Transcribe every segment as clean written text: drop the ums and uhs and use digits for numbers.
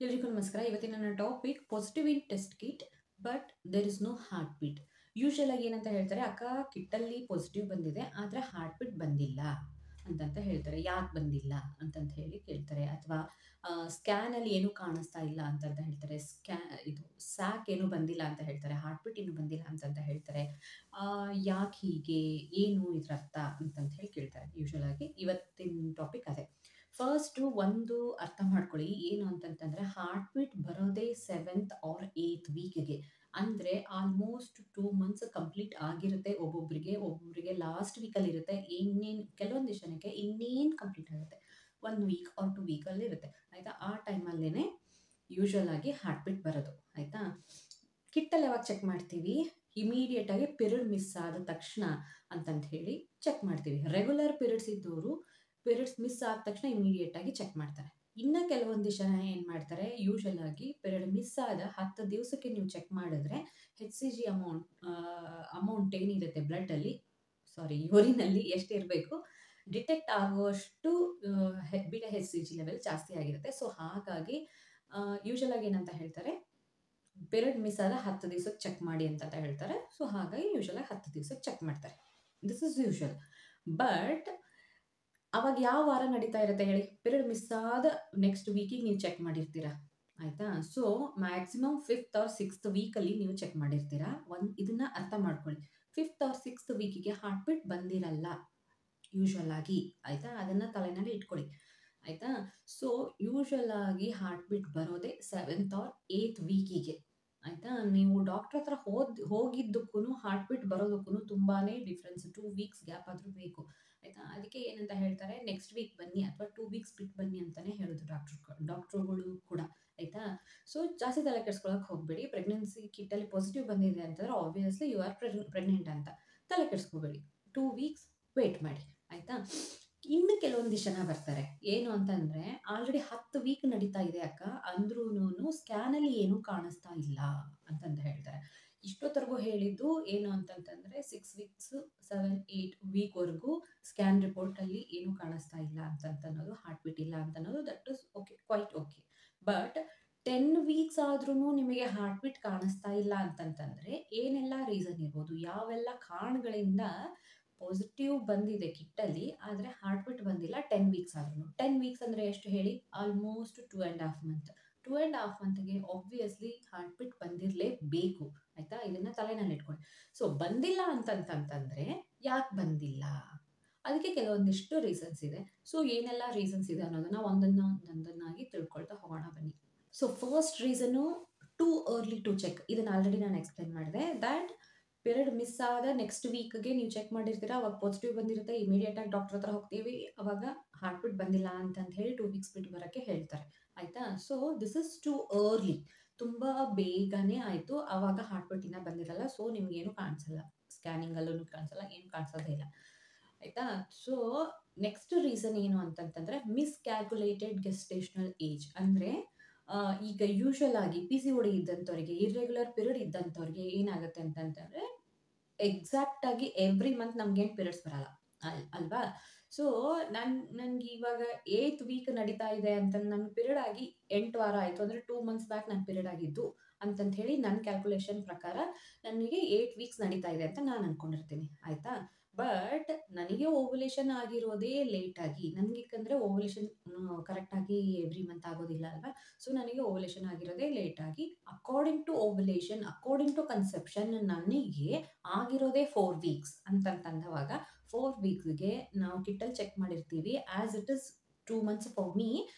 ಎಲ್ರಿಗೂ ನಮಸ್ಕಾರ. ಇವತ್ತಿನ ನನ್ನ topic positive in test kit but there is no heart beat. Usual ಆಗಿ ಏನಂತ ಹೇಳ್ತಾರೆ, ಅಕ್ಕ ಕಿಟ್ಟಲ್ಲಿ ಪಾಸಿಟಿವ್ ಬಂದಿದೆ ಆದರೆ ಹಾರ್ಟ್ ಬೀಟ್ ಬಂದಿಲ್ಲ ಅಂತಂತ ಹೇಳ್ತಾರೆ. ಯಾಕೆ ಬಂದಿಲ್ಲ ಅಂತಂತ ಹೇಳಿ ಕೇಳ್ತಾರೆ. ಅಥವಾ ಸ್ಕ್ಯಾನಲ್ಲಿ ಏನೂ ಕಾಣಿಸ್ತಾ ಇಲ್ಲ ಅಂತಂತ ಹೇಳ್ತಾರೆ. ಇದು ಸ್ಯಾಕ್ ಏನೂ ಬಂದಿಲ್ಲ ಅಂತ ಹೇಳ್ತಾರೆ. ಹಾರ್ಟ್ ಬೀಟ್ ಏನೂ ಬಂದಿಲ್ಲ ಅಂತಂತ ಹೇಳ್ತಾರೆ. ಯಾಕೆ ಹೀಗೆ, ಏನು ಇದ್ರ ಅರ್ಥ ಅಂತಂತ ಹೇಳಿ ಕೇಳ್ತಾರೆ. ಯೂಶುವಲ್ ಆಗಿ ಇವತ್ತಿನ ಟಾಪಿಕ್ ಅದೇ. ಫಸ್ಟು ಒಂದು ಅರ್ಥ ಮಾಡ್ಕೊಳ್ಳಿ, ಏನು ಅಂತಂತಂದರೆ ಹಾರ್ಟ್ ಬೀಟ್ ಬರೋದೇ 7th ಆರ್ 8th ವೀಕ್ಗೆ. ಅಂದರೆ ಆಲ್ಮೋಸ್ಟ್ 2 ಮಂತ್ಸ್ ಕಂಪ್ಲೀಟ್ ಆಗಿರುತ್ತೆ. ಒಬ್ಬೊಬ್ಬರಿಗೆ ಲಾಸ್ಟ್ ವೀಕಲ್ಲಿ ಇರುತ್ತೆ. ಕೆಲವೊಂದು ಜನಕ್ಕೆ ಇನ್ನೇನು ಕಂಪ್ಲೀಟ್ ಆಗುತ್ತೆ 1 ವೀಕ್ ಆರ್ 2 ವೀಕಲ್ಲಿ ಇರುತ್ತೆ. ಆಯಿತಾ? ಆ ಟೈಮಲ್ಲೇ ಯೂಶುವಲ್ ಆಗಿ ಹಾರ್ಟ್ ಬೀಟ್ ಬರೋದು. ಆಯಿತಾ? ಕಿಟ್ಟಲ್ಲಿ ಯಾವಾಗ ಚೆಕ್ ಮಾಡ್ತೀವಿ? ಇಮಿಡಿಯೇಟಾಗಿ ಪಿರಿಯಡ್ ಮಿಸ್ ಆದ ತಕ್ಷಣ ಅಂತಂತ ಹೇಳಿ ಚೆಕ್ ಮಾಡ್ತೀವಿ. ರೆಗ್ಯುಲರ್ ಪಿರಿಯಡ್ಸ್ ಇದ್ದವರು ಪಿರಿಯಡ್ಸ್ ಮಿಸ್ ಆದ ತಕ್ಷಣ ಇಮಿಡಿಯೇಟಾಗಿ ಚೆಕ್ ಮಾಡ್ತಾರೆ. ಇನ್ನು ಕೆಲವೊಂದಿಷ್ಟು ಜನ ಏನು ಮಾಡ್ತಾರೆ, ಯೂಶುವಲ್ ಆಗಿ ಪಿರಿಯಡ್ ಮಿಸ್ ಆದ 10 ದಿವಸಕ್ಕೆ ನೀವು ಚೆಕ್ ಮಾಡಿದ್ರೆ HCG ಅಮೌಂಟ್ ಏನಿರುತ್ತೆ ಬ್ಲಡ್ಡಲ್ಲಿ, ಯೂರಿನಲ್ಲಿ ಎಷ್ಟಿರಬೇಕು ಡಿಟೆಕ್ಟ್ ಆಗುವಷ್ಟು ಬಿಡ HCG ಲೆವೆಲ್ ಜಾಸ್ತಿ ಆಗಿರುತ್ತೆ. ಸೊ ಹಾಗಾಗಿ ಯೂಶುವಲ್ ಆಗಿ ಏನಂತ ಹೇಳ್ತಾರೆ, ಪಿರಿಯಡ್ ಮಿಸ್ ಆದ 10 ದಿವಸಕ್ಕೆ ಚೆಕ್ ಮಾಡಿ ಅಂತ ಹೇಳ್ತಾರೆ. ಸೊ ಹಾಗಾಗಿ ಯೂಶುವಲ್ ಆಗಿ 10 ದಿವಸಕ್ಕೆ ಚೆಕ್ ಮಾಡ್ತಾರೆ. This is usual. ಬಟ್ ಅವಾಗ ಯಾವ ವಾರ ನಡೀತಾ ಇರುತ್ತೆ ಹೇಳಿ? ಪಿರಿಯಡ್ ಮಿಸ್ ಆದ ನೆಕ್ಸ್ಟ್ ವೀಕಿಗೆ ನೀವು ಚೆಕ್ ಮಾಡಿರ್ತೀರಾ. ಆಯಿತಾ? So maximum 5th or 6th ವೀಕಲ್ಲಿ ನೀವು ಚೆಕ್ ಮಾಡಿರ್ತೀರಾ. ಇದನ್ನ ಅರ್ಥ ಮಾಡ್ಕೊಳ್ಳಿ. 5th ಆರ್ 6th ವೀಕಿಗೆ ಹಾರ್ಟ್ ಬೀಟ್ ಬಂದಿರಲ್ಲ ಯೂಶುವಲ್ ಆಗಿ. ಆಯಿತಾ? ಅದನ್ನು ತಲೆನಲ್ಲಿ ಇಟ್ಕೊಳ್ಳಿ. ಆಯಿತಾ? ಸೊ ಯೂಶುವಲ್ ಆಗಿ ಹಾರ್ಟ್ ಬೀಟ್ ಬರೋದೇ 7th ಆರ್ 8th ವೀಕಿಗೆ. ಆಯಿತಾ? ನೀವು ಡಾಕ್ಟ್ರ್ ಹತ್ರ ಹೋಗಿದ್ದಕ್ಕೂ ಹಾರ್ಟ್ ಬೀಟ್ ಬರೋದಕ್ಕೂ ತುಂಬಾ ಡಿಫ್ರೆನ್ಸ್. 2 ವೀಕ್ಸ್ ಗ್ಯಾಪ್ ಆದರೂ ಬೇಕು. ಆಯಿತಾ? ಅದಕ್ಕೆ ಏನಂತ ಹೇಳ್ತಾರೆ, ನೆಕ್ಸ್ಟ್ ವೀಕ್ ಬನ್ನಿ ಅಥವಾ 2 ವೀಕ್ಸ್ ಬಿಟ್ಟು ಬನ್ನಿ ಅಂತಲೇ ಹೇಳೋದು ಡಾಕ್ಟ್ರುಗಳು ಕೂಡ. ಆಯಿತಾ? ಸೊ ಜಾಸ್ತಿ ತಲೆ ಕೆಡಿಸ್ಕೊಳ್ಳೋಕೆ ಹೋಗಬೇಡಿ. ಪ್ರೆಗ್ನೆನ್ಸಿ ಕಿಟ್ಟಲ್ಲಿ ಪಾಸಿಟಿವ್ ಬಂದಿದೆ ಅಂತಂದರೆ ಆಬ್ವಿಯಸ್ಲಿ ಯು ಆರ್ ಪ್ರೆಗ್ನೆಂಟ್ ಅಂತ ತಲೆ ಕೆಡಿಸ್ಕೋಬೇಡಿ. 2 ವೀಕ್ಸ್ ವೇಟ್ ಮಾಡಿ. ಆಯಿತಾ? ಇನ್ನು ಕೆಲವೊಂದಿಷ್ಟು ಜನ ಬರ್ತಾರೆ, ಏನು ಅಂತಂದರೆ ಆಲ್ರೆಡಿ 10 ವೀಕ್ ನಡೀತಾ ಇದೆ ಅಕ್ಕ, ಅಂದ್ರೂ ಸ್ಕ್ಯಾನಲ್ಲಿ ಏನೂ ಕಾಣಿಸ್ತಾ ಇಲ್ಲ ಅಂತಂದು ಹೇಳ್ತಾರೆ. ಇಷ್ಟೊತ್ತರೆಗೂ ಹೇಳಿದ್ದು ಏನು ಅಂತಂತಂದರೆ 6 ವೀಕ್ಸ್ 7 8 ವೀಕ್ವರೆಗೂ ಸ್ಕ್ಯಾನ್ ರಿಪೋರ್ಟಲ್ಲಿ ಏನೂ ಕಾಣಿಸ್ತಾ ಇಲ್ಲ ಅಂತನ್ನೋದು, ಹಾರ್ಟ್ ಬೀಟ್ ಇಲ್ಲ ಅಂತನ್ನೋದು, that is okay, quite okay. But 10 weeks ಆದ್ರೂ ನಿಮಗೆ ಹಾರ್ಟ್ ಬೀಟ್ ಕಾಣಿಸ್ತಾ ಇಲ್ಲ ಅಂತಂತಂದರೆ ಏನೆಲ್ಲ ರೀಸನ್ ಇರ್ಬೋದು, ಯಾವೆಲ್ಲ ಕಾರಣಗಳಿಂದ ಪಾಸಿಟಿವ್ ಬಂದಿದೆ ಕಿಟ್ಟಲ್ಲಿ ಆದರೆ ಹಾರ್ಟ್ ಬೀಟ್ ಬಂದಿಲ್ಲ 10 ವೀಕ್ಸ್ ಆದ್ರೂ. 10 ವೀಕ್ಸ್ ಅಂದರೆ ಎಷ್ಟು ಹೇಳಿ? Almost 2.5 month. 2.5 ಮಂತ್ಗೆ ಆಬ್ವಿಯಸ್ಲಿ ಹಾರ್ಟ್ ಬೀಟ್ ಬಂದಿರಲೇಬೇಕು. ಆಯಿತಾ? ಇದನ್ನು ತಲೆನಲ್ಲಿ ಇಟ್ಕೊಳ್ಳಿ. ಸೊ ಬಂದಿಲ್ಲ ಅಂತಂತಂದರೆ ಯಾಕೆ ಬಂದಿಲ್ಲ? ಅದಕ್ಕೆ ಕೆಲವೊಂದಿಷ್ಟು ರೀಸನ್ಸ್ ಇದೆ. ಸೊ ಏನೆಲ್ಲ ರೀಸನ್ಸ್ ಇದೆ ಅನ್ನೋದನ್ನು ಒಂದೊಂದಾಗಿ ತಿಳ್ಕೊಳ್ತಾ ಹೋಗೋಣ ಬನ್ನಿ. So first reason too early to check. ಇದನ್ನು ಆಲ್ರೆಡಿ ನಾನು ಎಕ್ಸ್ಪ್ಲೇನ್ ಮಾಡಿದೆ. ದ್ಯಾಟ್ ಪಿರಿಯಡ್ ಮಿಸ್ ಆದ ನೆಕ್ಸ್ಟ್ ವೀಕ್ಗೆ ನೀವು ಚೆಕ್ ಮಾಡಿರ್ತೀರಾ, ಅವಾಗ ಪಾಸಿಟಿವ್ ಬಂದಿರುತ್ತೆ. ಇಮಿಡಿಯೇಟಾಗಿ ಡಾಕ್ಟರ್ ಹತ್ರ ಹೋಗ್ತೀವಿ, ಅವಾಗ ಹಾರ್ಟ್ ಬೀಟ್ ಬಂದಿಲ್ಲ ಅಂತ ಹೇಳಿ 2 ವೀಕ್ಸ್ ಬಿಟ್ಟು ಬರೋಕ್ಕೆ ಹೇಳ್ತಾರೆ. ಆಯಿತಾ? So this is too early. ತುಂಬ ಬೇಗನೆ ಆಯಿತು, ಆವಾಗ ಹಾರ್ಟ್ ಬೀಟ್ ಇನ್ನೂ ಬಂದಿರಲ್ಲ. ಸೊ ನಿಮಗೇನು ಕಾಣಿಸಲ್ಲ, ಸ್ಕ್ಯಾನಿಂಗಲ್ಲೂ ಕಾಣಿಸಲ್ಲ, ಏನು ಕಾಣಿಸೋದೇ ಇಲ್ಲ. ಆಯಿತಾ? ಸೊ ನೆಕ್ಸ್ಟ್ ರೀಸನ್ ಏನು ಅಂತಂತಂದರೆ ಮಿಸ್ಕ್ಯಾಲ್ಕುಲೇಟೆಡ್ ಗೆಸ್ಟೇಷನಲ್ ಏಜ್. ಅಂದರೆ ಈಗ ಯೂಶುವಲ್ ಆಗಿ PCOD ಇದ್ದಂಥವ್ರಿಗೆ, ಇರ್ರೆಗ್ಯುಲರ್ ಪಿರಿಯಡ್ ಇದ್ದಂಥವ್ರಿಗೆ ಏನಾಗುತ್ತೆ ಅಂತಂತಂದರೆ ಎಕ್ಸಾಕ್ಟಾಗಿ ಎವ್ರಿ ಮಂತ್ ನಮಗೇನು ಪಿರಿಯಡ್ಸ್ ಬರಲ್ಲ ಅಲ್ವಾ? ಸೊ ನನಗೆ ಇವಾಗ 8th ವೀಕ್ ನಡೀತಾ ಇದೆ ಅಂತ ನನ್ನ ಪಿರಿಯಡ್ ಆಗಿ 8 ವಾರ ಆಯಿತು ಅಂದರೆ 2 ಮಂತ್ಸ್ ಬ್ಯಾಕ್ ನನ್ನ ಪಿರಿಯಡ್ ಆಗಿದ್ದು ಅಂತಂತ ಹೇಳಿ ನನ್ನ ಕ್ಯಾಲ್ಕುಲೇಷನ್ ಪ್ರಕಾರ ನನಗೆ 8 ವೀಕ್ಸ್ ನಡೀತಾ ಇದೆ ಅಂತ ನಾನು ಅಂದ್ಕೊಂಡಿರ್ತೀನಿ. ಆಯಿತಾ? ಬಟ್ ನನಗೆ ಓವ್ಯುಲೇಷನ್ ಆಗಿರೋದೇ ಲೇಟಾಗಿ. ನನಗೆ ಯಾಕಂದರೆ ಓವ್ಯುಲೇಷನ್ ಕರೆಕ್ಟಾಗಿ ಎವ್ರಿ ಮಂತ್ ಆಗೋದಿಲ್ಲ ಅಲ್ವಾ? ಸೊ ನನಗೆ ಓವ್ಯುಲೇಷನ್ ಆಗಿರೋದೇ ಲೇಟಾಗಿ. According to ovulation, according to conception ನನಗೆ ಆಗಿರೋದೇ 4 ವೀಕ್ಸ್ ಅಂತಂತಂದವಾಗ 4 ವೀಕ್ಸ್ಗೆ ನಾವು ಕಿಟ್ಟಲ್ಲಿ ಚೆಕ್ ಮಾಡಿರ್ತೀವಿ. As it is 2 months for me,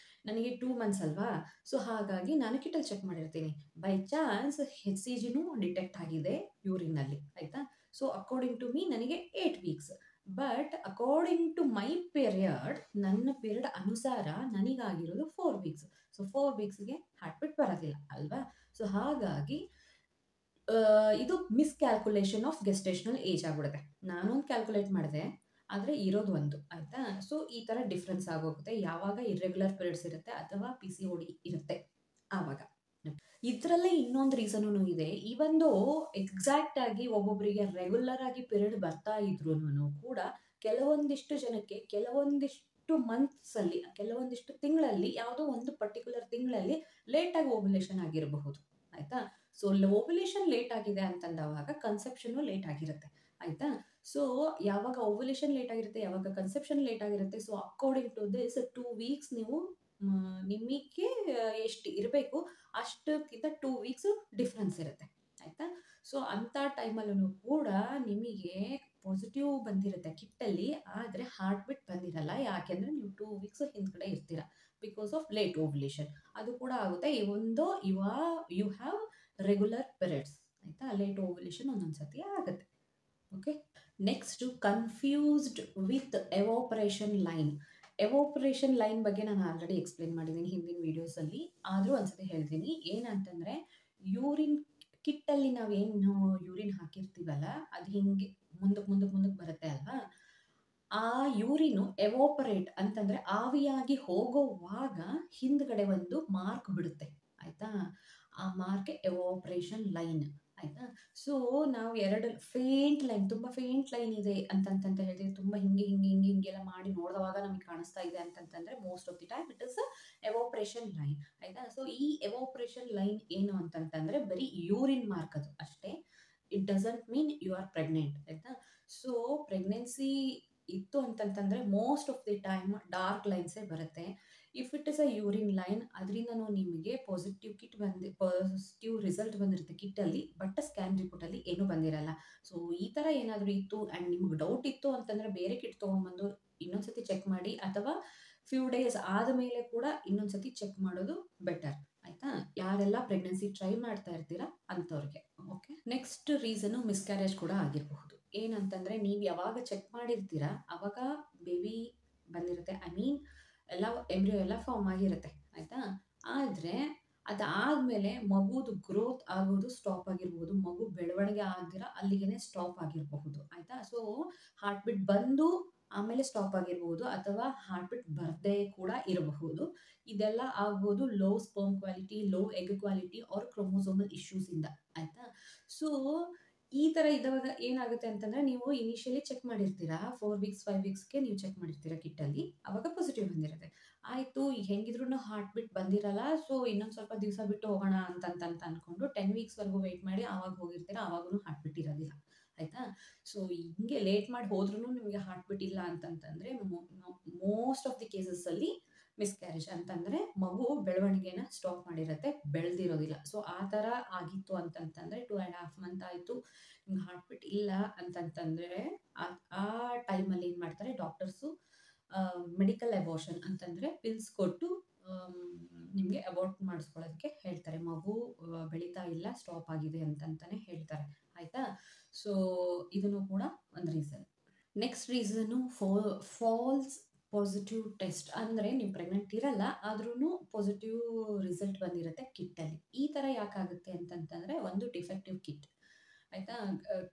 ನನಗೆ 2 ಮಂತ್ಸ್ ಅಲ್ವಾ? ಸೊ ಹಾಗಾಗಿ ನಾನು ಕಿಟ್ಟಲ್ಲಿ ಚೆಕ್ ಮಾಡಿರ್ತೀನಿ. ಬೈ ಚಾನ್ಸ್ HCGನೂ ಡಿಟೆಕ್ಟ್ ಆಗಿದೆ ಯೂರಿನಲ್ಲಿ. ಆಯಿತಾ? ಸೊ ಅಕಾರ್ಡಿಂಗ್ ಟು ಮೀ ನನಗೆ 8 weeks. But according to my period, ನನ್ನ ಪೀರಿಯಡ್ ಅನುಸಾರ ನನಗಾಗಿರೋದು 4 ವೀಕ್ಸ್. ಸೊ 4 ವೀಕ್ಸ್ಗೆ ಹಾರ್ಟ್ ಬೀಟ್ ಬರೋದಿಲ್ಲ ಅಲ್ವಾ? ಸೊ ಹಾಗಾಗಿ ಇದು ಮಿಸ್ಕ್ಯಾಲ್ಕುಲೇಷನ್ ಆಫ್ ಗೆಸ್ಟೇಷನಲ್ ಏಜ್ ಆಗ್ಬಿಡುತ್ತೆ. ನಾನೊಂದು ಕ್ಯಾಲ್ಕುಲೇಟ್ ಮಾಡಿದೆ, ಆದರೆ ಇರೋದು ಒಂದು. ಆಯಿತಾ? ಸೊ ಈ ಥರ ಡಿಫ್ರೆನ್ಸ್ ಆಗೋಗುತ್ತೆ ಯಾವಾಗ ಇರ್ರೆಗ್ಯುಲರ್ ಪೀರಿಯಡ್ಸ್ ಇರುತ್ತೆ ಅಥವಾ PCOD ಇರುತ್ತೆ ಆವಾಗ. ಇದರಲ್ಲೇ ಇನ್ನೊಂದು ರೀಸನೂ ಇದೆ. ಈವೊಂದು ಎಕ್ಸಾಕ್ಟಾಗಿ ಒಬ್ಬೊಬ್ಬರಿಗೆ ರೆಗ್ಯುಲರ್ ಆಗಿ ಪಿರಿಯಡ್ ಬರ್ತಾ ಇದ್ರೂ ಕೂಡ ಕೆಲವೊಂದಿಷ್ಟು ಜನಕ್ಕೆ ಕೆಲವೊಂದಿಷ್ಟು ಮಂತ್ಸಲ್ಲಿ, ಕೆಲವೊಂದಿಷ್ಟು ತಿಂಗಳಲ್ಲಿ, ಯಾವುದೋ ಒಂದು ಪರ್ಟಿಕ್ಯುಲರ್ ತಿಂಗಳಲ್ಲಿ ಲೇಟಾಗಿ ಓವ್ಯುಲೇಷನ್ ಆಗಿರಬಹುದು. ಆಯಿತಾ? ಸೊ ಓವ್ಯುಲೇಷನ್ ಲೇಟ್ ಆಗಿದೆ ಅಂತಂದವಾಗ ಕನ್ಸೆಪ್ಷನ್ನು ಲೇಟ್ ಆಗಿರುತ್ತೆ. ಆಯಿತಾ? ಸೊ ಯಾವಾಗ ಓವ್ಯುಲೇಷನ್ ಲೇಟ್ ಆಗಿರುತ್ತೆ, ಯಾವಾಗ ಕನ್ಸೆಪ್ಷನ್ ಲೇಟ್ ಆಗಿರುತ್ತೆ, so according to this 2 weeks ನೀವು ನಿಮಗೆ ಎಷ್ಟು ಇರಬೇಕು ಅಷ್ಟಕ್ಕಿಂತ 2 ವೀಕ್ಸು ಡಿಫ್ರೆನ್ಸ್ ಇರುತ್ತೆ. ಆಯಿತಾ? ಸೊ ಅಂಥ ಟೈಮಲ್ಲೂ ಕೂಡ ನಿಮಗೆ ಪಾಸಿಟಿವ್ ಬಂದಿರುತ್ತೆ ಕಿಟ್ಟಲ್ಲಿ, ಆದರೆ ಹಾರ್ಟ್ ಬೀಟ್ ಬಂದಿರಲ್ಲ. ಯಾಕೆಂದರೆ ನೀವು 2 ವೀಕ್ಸ್ ಹಿಂದ್ಗಡೆ ಇರ್ತೀರ ಬಿಕಾಸ್ ಆಫ್ ಲೇಟ್ ಓವ್ಯುಲೇಷನ್. ಅದು ಕೂಡ ಆಗುತ್ತೆ ಇವೊಂದು ಯು ಹ್ಯಾವ್ ರೆಗ್ಯುಲರ್ ಪೀರಿಯಡ್ಸ್. ಆಯಿತಾ? ಲೇಟ್ ಓವ್ಯುಲೇಷನ್ ಒಂದೊಂದು ಸತಿ ಆಗುತ್ತೆ. Okay, next confused with evaporation line. Evaporation line ಬಗ್ಗೆ ನಾನು ಆಲ್ರೆಡಿ ಎಕ್ಸ್ಪ್ಲೇನ್ ಮಾಡಿದ್ದೀನಿ ಹಿಂದಿನ ವೀಡಿಯೋಸಲ್ಲಿ, ಆದರೂ ಒಂದ್ಸತಿ ಹೇಳ್ತೀನಿ. ಏನಂತಂದರೆ ಯೂರಿನ್ ಕಿಟ್ಟಲ್ಲಿ ನಾವೇನು ಯೂರಿನ್ ಹಾಕಿರ್ತೀವಲ್ಲ, ಅದು ಹಿಂಗೆ ಮುಂದಕ್ಕೆ ಬರುತ್ತೆ ಅಲ್ವಾ, ಆ ಯೂರಿನು ಎವಾಪರೇಟ್ ಅಂತಂದರೆ ಆವಿಯಾಗಿ ಹೋಗೋವಾಗ ಹಿಂದ್ಗಡೆ ಒಂದು ಮಾರ್ಕ್ ಬಿಡುತ್ತೆ. ಆಯಿತಾ? ಆ ಮಾರ್ಕ್ ಎವಾಪರೇಷನ್ ಲೈನ್. ಆಯಿತಾ? ಸೊ ನಾವು ಎರಡು ಫೇಂಟ್ ಲೈನ್, ತುಂಬ ಫೇಂಟ್ ಲೈನ್ ಇದೆ ಅಂತಂತ ಹೇಳ್ತೀವಿ. ತುಂಬ ಹಿಂಗೆಲ್ಲ ಮಾಡಿ ನೋಡಿದವಾಗ ನಮಗೆ ಕಾಣಿಸ್ತಾ ಇದೆ ಅಂತಂತಂದರೆ most of the time it is evaporation line. ಆಯಿತಾ? ಸೊ ಈ ಎವಾಪರೇಷನ್ ಲೈನ್ ಏನು ಅಂತಂತಂದರೆ ಬರೀ ಯೂರಿನ್ ಮಾರ್ಕ್ ಅದು ಅಷ್ಟೇ. It doesn't mean you are pregnant. ಆಯಿತಾ? ಸೊ ಪ್ರೆಗ್ನೆನ್ಸಿ ಇತ್ತು ಅಂತಂತಂದರೆ most of the time dark ಲೈನ್ಸೇ ಬರುತ್ತೆ. If it is a urine line, ಅದರಿಂದನೂ ನಿಮಗೆ ಪಾಸಿಟಿವ್ ರಿಸಲ್ಟ್ ಬಂದಿರುತ್ತೆ ಕಿಟ್ಟಲ್ಲಿ, ಬಟ್ ಸ್ಕ್ಯಾನ್ ರಿಪೋರ್ಟಲ್ಲಿ ಏನೂ ಬಂದಿರಲ್ಲ. ಸೊ ಈ ಥರ ಏನಾದರೂ ಇತ್ತು ಆ್ಯಂಡ್ ನಿಮ್ಗೆ ಡೌಟ್ ಇತ್ತು ಅಂತಂದರೆ ಬೇರೆ ಕಿಟ್ ತೊಗೊಂಬಂದು ಇನ್ನೊಂದ್ಸತಿ ಚೆಕ್ ಮಾಡಿ, ಅಥವಾ ಫ್ಯೂ ಡೇಸ್ ಆದಮೇಲೆ ಕೂಡ ಇನ್ನೊಂದ್ಸತಿ ಚೆಕ್ ಮಾಡೋದು ಬೆಟರ್. ಆಯಿತಾ? ಯಾರೆಲ್ಲ ಪ್ರೆಗ್ನೆನ್ಸಿ ಟ್ರೈ ಮಾಡ್ತಾ ಇರ್ತೀರಾ ಅಂಥವ್ರಿಗೆ. ಓಕೆ, ನೆಕ್ಸ್ಟ್ ರೀಸನು ಮಿಸ್ಕ್ಯಾರೇಜ್ ಕೂಡ ಆಗಿರಬಹುದು. ಏನಂತಂದರೆ ನೀವು ಯಾವಾಗ ಚೆಕ್ ಮಾಡಿರ್ತೀರಾ ಆವಾಗ ಬೇಬಿ ಬಂದಿರುತ್ತೆ, ಐ ಮೀನ್ ಎಲ್ಲ ಎಂಬ್ರಿಯೋ ಎಲ್ಲ ಫಾರ್ಮ್ ಆಗಿರುತ್ತೆ. ಆಯಿತಾ? ಆದರೆ ಅದಾದಮೇಲೆ ಮಗುದು ಗ್ರೋತ್ ಆಗೋದು ಸ್ಟಾಪ್ ಆಗಿರ್ಬೋದು, ಮಗು ಬೆಳವಣಿಗೆ ಆಗದಿರ ಅಲ್ಲಿಗೆ ಸ್ಟಾಪ್ ಆಗಿರಬಹುದು. ಆಯಿತಾ? ಸೊ ಹಾರ್ಟ್ ಬೀಟ್ ಬಂದು ಆಮೇಲೆ ಸ್ಟಾಪ್ ಆಗಿರ್ಬೋದು, ಅಥವಾ ಹಾರ್ಟ್ ಬೀಟ್ ಬರದೇ ಕೂಡ ಇರಬಹುದು. ಇದೆಲ್ಲ ಆಗ್ಬೋದು low sperm quality, low egg quality or chromosomal ಇಶ್ಯೂಸಿಂದ. ಆಯಿತಾ? ಸೊ ಈ ಥರ ಇದ್ದಾಗ ಏನಾಗುತ್ತೆ ಅಂತಂದರೆ, ನೀವು ಇನಿಷಿಯಲಿ ಚೆಕ್ ಮಾಡಿರ್ತೀರಾ 4 ವೀಕ್ಸ್ 5 ವೀಕ್ಸ್ಗೆ ನೀವು ಚೆಕ್ ಮಾಡಿರ್ತೀರಾ ಕಿಟ್ಟಲ್ಲಿ, ಆವಾಗ ಪಾಸಿಟಿವ್ ಬಂದಿರುತ್ತೆ. ಆಯಿತು, ಹೆಂಗಿದ್ರೂ ಹಾರ್ಟ್ ಬೀಟ್ ಬಂದಿರಲ್ಲ, ಸೊ ಇನ್ನೊಂದು ಸ್ವಲ್ಪ ದಿವಸ ಬಿಟ್ಟು ಹೋಗೋಣ ಅಂತ ಅಂದ್ಕೊಂಡು 10 ವೀಕ್ಸ್ವರೆಗೂ ವೆಯ್ಟ್ ಮಾಡಿ ಆವಾಗ ಹೋಗಿರ್ತೀರಾ, ಆವಾಗೂ ಹಾರ್ಟ್ ಬೀಟ್ ಇರೋದಿಲ್ಲ. ಆಯಿತಾ? ಸೊ ಹಿಂಗೆ ಲೇಟ್ ಮಾಡಿ ಹೋದ್ರೂ ನಿಮಗೆ ಹಾರ್ಟ್ ಬೀಟ್ ಇಲ್ಲ ಅಂತಂತಂದರೆ ಮೋಸ್ಟ್ ಆಫ್ ದಿ ಕೇಸಸ್ಸಲ್ಲಿ ಮಿಸ್ಕ್ಯಾರೇಜ್ ಅಂತಂದರೆ ಮಗು ಬೆಳವಣಿಗೆನ ಸ್ಟಾಪ್ ಮಾಡಿರುತ್ತೆ, ಬೆಳೆದಿರೋದಿಲ್ಲ. ಸೊ ಆ ಥರ ಆಗಿತ್ತು ಅಂತಂತಂದರೆ 2.5 ಮಂತ್ ಆಯಿತು ನಿಮ್ಗೆ ಹಾರ್ಟ್ ಬೀಟ್ ಇಲ್ಲ ಅಂತಂತಂದರೆ ಆ ಟೈಮಲ್ಲಿ ಏನು ಮಾಡ್ತಾರೆ ಡಾಕ್ಟರ್ಸು, ಮೆಡಿಕಲ್ ಅಬೋರ್ಷನ್ ಅಂತಂದರೆ ಪಿಲ್ಸ್ ಕೊಟ್ಟು ನಿಮಗೆ ಅಬೋರ್ಟ್ ಮಾಡಿಸ್ಕೊಳ್ಳೋದಕ್ಕೆ ಹೇಳ್ತಾರೆ. ಮಗು ಬೆಳೀತಾ ಇಲ್ಲ, ಸ್ಟಾಪ್ ಆಗಿದೆ ಅಂತಂತಾನೆ ಹೇಳ್ತಾರೆ. ಆಯಿತಾ? ಸೊ ಇದನ್ನು ಕೂಡ ಒಂದು reason. Next reason falls positive test. ಅಂದರೆ ನೀವು ಪ್ರೆಗ್ನೆಂಟ್ ಇರಲ್ಲ, ಆದ್ರೂ ಪಾಸಿಟಿವ್ ರಿಸಲ್ಟ್ ಬಂದಿರುತ್ತೆ ಕಿಟ್ಟಲ್ಲಿ. ಈ ಥರ ಯಾಕಾಗುತ್ತೆ ಅಂತಂತಂದರೆ ಒಂದು ಡಿಫೆಕ್ಟಿವ್ ಕಿಟ್. ಆಯಿತಾ?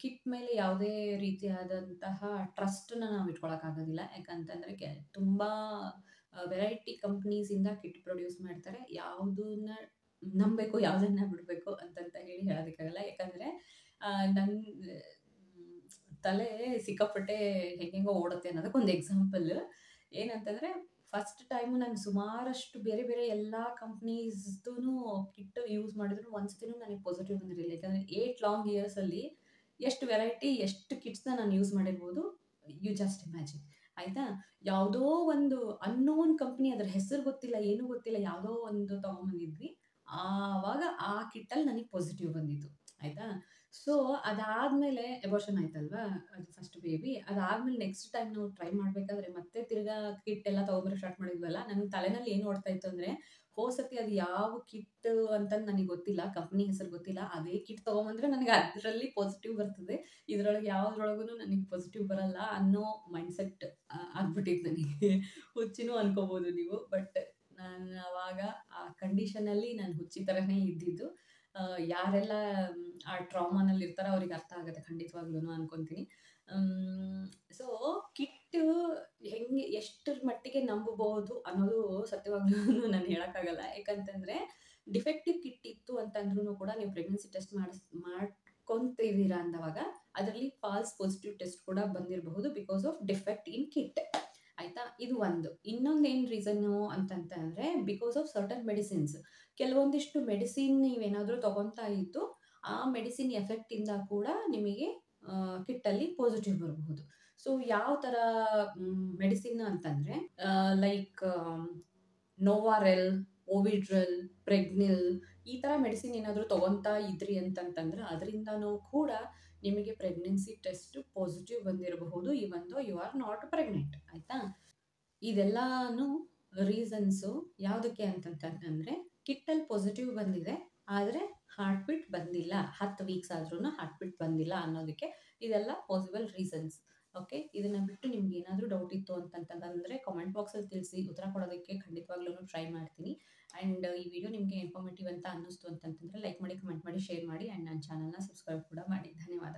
ಕಿಟ್ ಮೇಲೆ ಯಾವುದೇ ರೀತಿಯಾದಂತಹ ಟ್ರಸ್ಟನ್ನ ನಾವು ಇಟ್ಕೊಳ್ಳೋಕ್ಕಾಗೋದಿಲ್ಲ. ಯಾಕಂತಂದರೆ ತುಂಬ ವೆರೈಟಿ ಕಂಪ್ನೀಸಿಂದ ಕಿಟ್ ಪ್ರೊಡ್ಯೂಸ್ ಮಾಡ್ತಾರೆ. ಯಾವುದನ್ನ ನಂಬಬೇಕು ಯಾವುದನ್ನು ಬಿಡಬೇಕು ಅಂತಂತ ಹೇಳೋದಕ್ಕಾಗಲ್ಲ. ಯಾಕಂದರೆ ನನ್ನ ತಲೆ ಸಿಕ್ಕಾಪಟ್ಟೆ ಹೆಂಗೆಂಗೋ ಓಡುತ್ತೆ ಅನ್ನೋದಕ್ಕೊಂದು ಎಕ್ಸಾಂಪಲ್ ಏನಂತಂದರೆ, ಫಸ್ಟ್ ಟೈಮು ನಾನು ಸುಮಾರಷ್ಟು ಬೇರೆ ಎಲ್ಲ ಕಂಪ್ನೀಸ್ದು ಕಿಟ್ ಯೂಸ್ ಮಾಡಿದ್ರು ಒಂದ್ಸತಿನೂ ನನಗೆ ಪಾಸಿಟಿವ್ ಬಂದಿರಲಿಲ್ಲ. ಯಾಕಂದರೆ 8 ಲಾಂಗ್ ಇಯರ್ಸಲ್ಲಿ ಎಷ್ಟು ವೆರೈಟಿ, ಎಷ್ಟು ಕಿಟ್ಸ್ನ ನಾನು ಯೂಸ್ ಮಾಡಿರ್ಬೋದು, ಯು ಜಸ್ಟ್ ಇಮ್ಯಾಜಿನ್. ಆಯಿತಾ? ಯಾವುದೋ ಒಂದು ಅನ್ನೋನ್ ಕಂಪ್ನಿ, ಅದರ ಹೆಸರು ಗೊತ್ತಿಲ್ಲ, ಏನೂ ಗೊತ್ತಿಲ್ಲ, ಯಾವುದೋ ಒಂದು ತೊಗೊಂಬಂದಿದ್ವಿ. ಆವಾಗ ಆ ಕಿಟ್ಟಲ್ಲಿ ನನಗೆ ಪಾಸಿಟಿವ್ ಬಂದಿತ್ತು. ಆಯಿತಾ? ಸೊ ಅದಾದಮೇಲೆ ಅಬೋರ್ಷನ್ ಆಯ್ತಲ್ವಾ, ಅದು ಫಸ್ಟ್ ಬೇಬಿ. ಅದಾದಮೇಲೆ ನೆಕ್ಸ್ಟ್ ಟೈಮ್ ನಾವು ಟ್ರೈ ಮಾಡಬೇಕಾದ್ರೆ ಮತ್ತೆ ತಿರ್ಗಾ ಕಿಟ್ ಎಲ್ಲ ತೊಗೊಂಬರೋಕೆ ಸ್ಟಾರ್ಟ್ ಮಾಡಿದ್ವಲ್ಲ, ನನ್ನ ತಲೆನಲ್ಲಿ ಏನು ಓಡ್ತಾ ಇತ್ತು ಅಂದರೆ, ಹೋಸತಿ ಅದು ಯಾವ ಕಿಟ್ ಅಂತಂದು ನನಗೆ ಗೊತ್ತಿಲ್ಲ, ಕಂಪ್ನಿ ಹೆಸರು ಗೊತ್ತಿಲ್ಲ, ಅದೇ ಕಿಟ್ ತೊಗೊಂಬಂದರೆ ನನಗೆ ಅದರಲ್ಲಿ ಪಾಸಿಟಿವ್ ಬರ್ತದೆ, ಇದರೊಳಗೆ ಯಾವುದ್ರೊಳಗೂ ನನಗೆ ಪಾಸಿಟಿವ್ ಬರಲ್ಲ ಅನ್ನೋ ಮೈಂಡ್ಸೆಟ್ ಆಗ್ಬಿಟ್ಟಿತ್ತು ನನಗೆ. ಹುಚ್ಚಿನೂ ಅನ್ಕೋಬೋದು ನೀವು. ಬಟ್ ನಾನು ಆವಾಗ ಆ ಕಂಡೀಷನಲ್ಲಿ ನಾನು ಹುಚ್ಚಿ ಥರನೇ ಇದ್ದಿದ್ದು. ಯಾರೆಲ್ಲ ಆ ಟ್ರಾಮಾನಲ್ಲಿ ಇರ್ತಾರೋ ಅವ್ರಿಗೆ ಅರ್ಥ ಆಗುತ್ತೆ ಖಂಡಿತವಾಗ್ಲೂ ಅನ್ಕೊತೀನಿ. ಸೊ ಕಿಟ್ಟು ಹೆಂಗೆ ಎಷ್ಟರ ಮಟ್ಟಿಗೆ ನಂಬಬಹುದು ಅನ್ನೋದು ಸತ್ಯವಾಗ್ಲೂ ನಾನು ಹೇಳೋಕ್ಕಾಗಲ್ಲ. ಯಾಕಂತಂದರೆ ಡಿಫೆಕ್ಟಿವ್ ಕಿಟ್ ಇತ್ತು ಅಂತಂದ್ರೂ ಕೂಡ ನೀವು ಪ್ರೆಗ್ನೆನ್ಸಿ ಟೆಸ್ಟ್ ಮಾಡ್ಕೊತಿದ್ದೀರಾ ಅಂದವಾಗ ಅದರಲ್ಲಿ ಫಾಲ್ಸ್ ಪಾಸಿಟಿವ್ ಟೆಸ್ಟ್ ಕೂಡ ಬಂದಿರಬಹುದು because of defect in kit. ಆಯಿತಾ? ಇದು ಒಂದು. ಇನ್ನೊಂದೇನು ರೀಸನ್ನು ಅಂತಂತಂದರೆ ಬಿಕಾಸ್ ಆಫ್ ಸರ್ಟನ್ ಮೆಡಿಸಿನ್ಸ್. ಕೆಲವೊಂದಿಷ್ಟು ಮೆಡಿಸಿನ್ ನೀವೇನಾದರೂ ತಗೊತಾ ಇದ್ದು ಆ ಮೆಡಿಸಿನ್ ಎಫೆಕ್ಟಿಂದ ಕೂಡ ನಿಮಗೆ ಕಿಟ್ಟಲ್ಲಿ ಪಾಸಿಟಿವ್ ಬರಬಹುದು. ಸೊ ಯಾವ ಥರ ಮೆಡಿಸಿನ್ ಅಂತಂದರೆ ಲೈಕ್ ನೋವಾರೆಲ್, ಓವಿಡ್ರಲ್, ಪ್ರೆಗ್ನಿಲ್ ಈ ಥರ ಮೆಡಿಸಿನ್ ಏನಾದರೂ ತಗೊತಾ ಇದ್ರಿ ಅಂತಂತಂದ್ರೆ ಅದರಿಂದನೂ ಕೂಡ ನಿಮಗೆ ಪ್ರೆಗ್ನೆನ್ಸಿ ಟೆಸ್ಟ್ ಪಾಸಿಟಿವ್ ಬಂದಿರಬಹುದು even though you are not pregnant. ಆಯಿತಾ? ಇದೆಲ್ಲಾನು ರೀಸನ್ಸು ಯಾವುದಕ್ಕೆ ಅಂತಂತಂದರೆ ಕಿಟ್ಟಲ್ಲಿ ಪಾಸಿಟಿವ್ ಬಂದಿದೆ ಆದರೆ ಹಾರ್ಟ್ ಬೀಟ್ ಬಂದಿಲ್ಲ, 10 ವೀಕ್ಸ್ ಆದ್ರೂ ಹಾರ್ಟ್ ಬೀಟ್ ಬಂದಿಲ್ಲ ಅನ್ನೋದಕ್ಕೆ ಇದೆಲ್ಲ ಪಾಸಿಬಲ್ ರೀಸನ್ಸ್. ಓಕೆ, ಇದನ್ನು ಬಿಟ್ಟು ನಿಮ್ಗೆ ಏನಾದರೂ ಡೌಟ್ ಇತ್ತು ಅಂತಂತಂದರೆ ಕಾಮೆಂಟ್ ಬಾಕ್ಸಲ್ಲಿ ತಿಳಿಸಿ, ಉತ್ತರ ಕೊಡೋದಕ್ಕೆ ಖಂಡಿತವಾಗ್ಲೂ ಟ್ರೈ ಮಾಡ್ತೀನಿ. ಆ್ಯಂಡ್ ಈ ವಿಡಿಯೋ ನಿಮಗೆ ಇನ್ಫಾರ್ಮೇಟಿವ್ ಅಂತ ಅನ್ನಿಸ್ತು ಅಂತಂತಂದರೆ ಲೈಕ್ ಮಾಡಿ, ಕಮೆಂಟ್ ಮಾಡಿ, ಶೇರ್ ಮಾಡಿ ಆ್ಯಂಡ್ ನನ್ನ ಚಾನಲ್ನ ಸಬ್ಸ್ಕ್ರೈಬ್ ಕೂಡ ಮಾಡಿ. ಧನ್ಯವಾದ.